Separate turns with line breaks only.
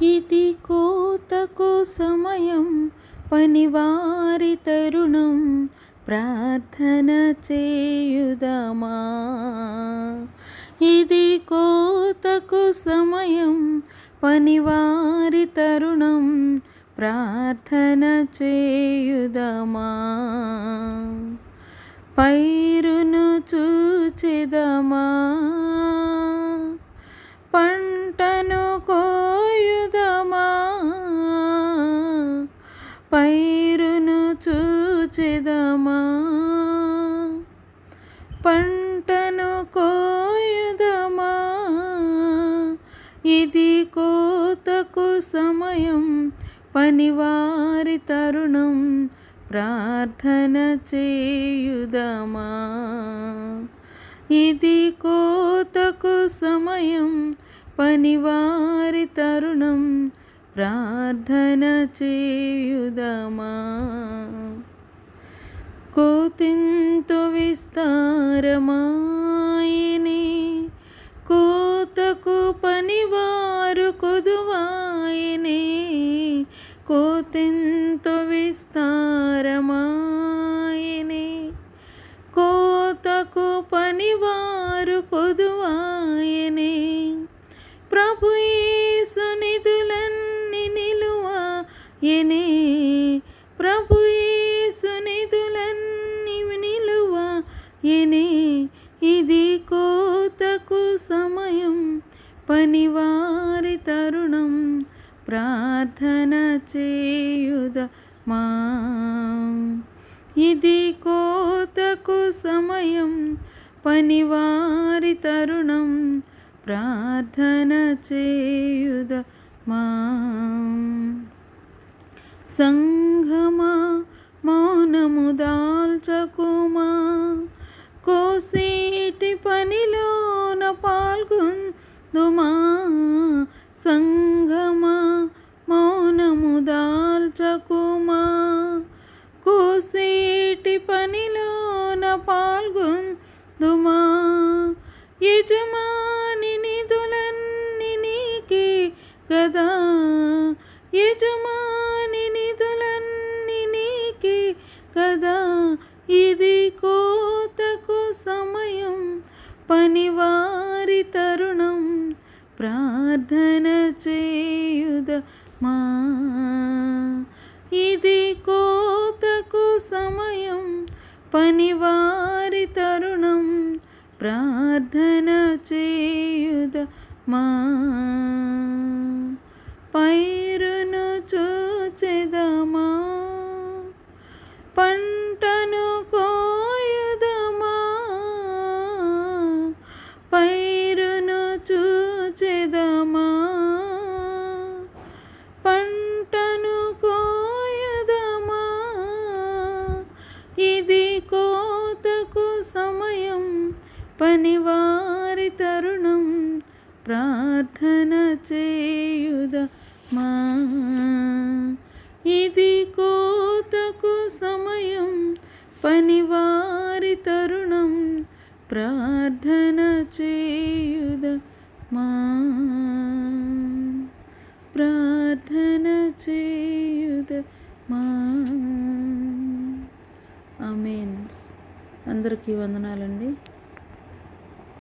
ఇది కోతకు సమయం, పనివారి తరుణం, ప్రార్థన చేయుదమా. ఇది కోతకు సమయం, పనివారి తరుణం, ప్రార్థన చేయుదమా. పైరును చూచెదమా, పంటను కోయుదమా. పైరును చూచెదమా, పంటను కోయుదమా. ఇది కోతకు సమయం, పనివారి తరుణం, ప్రార్థన చేయుదమా. ఇది కోతకు సమయం, పనివారి తరుణం, ప్రార్థన చేయుదమా. కోతెంతో విస్తారమాయెనే, కోతకు పనివారు కొదువాయెనే. కోతెంతో విస్తారమాయెనే, కోతకు పనివారు కొదువాయెనే. ప్రభు యేసు నిధులన్నీ నిలువాయెనే, ప్రభు యేసు నిధులన్నీ నిలువాయెనే. ఇది కోతకు సమయం, పనివారి తరుణం, ప్రార్థన చేయుదమా. ఇది కోతకు సమయం, పనివారి తరుణం, ప్రార్థన చేయుదమా. సంఘమా మౌనము దాల్చకుమా, కోసేటి పనిలోన పాల్గొందుమా. సంఘమా మౌనము దాల్చకుమా, కోసేటి పనిలోన పాల్గొందుమా. యజమాని నిధులన్నీ నీకే గదా, యజమాని నిధులన్నీ నీకే గదా. ఇది కోతకు సమయం, పనివారి తరుణం, ప్రార్థన చేయుదమా. ఇది కోతకు సమయం, పనివారి తరుణం, ప్రార్థన చేయుదమా. పైరును చూచెదమా, పంటను కోయుదమా. పైరును చూచెదమా, పంటను కోయుదమా. ఇది కోతకు సమయం, పనివారి తరుణం, ప్రార్థన చేయుదమా. ఇది కోతకు సమయం, పనివారి తరుణం, ప్రార్థన చేయుదమా. ప్రార్థన చేయుదమా. ఆమేన్. అందరికీ వందనాలండి.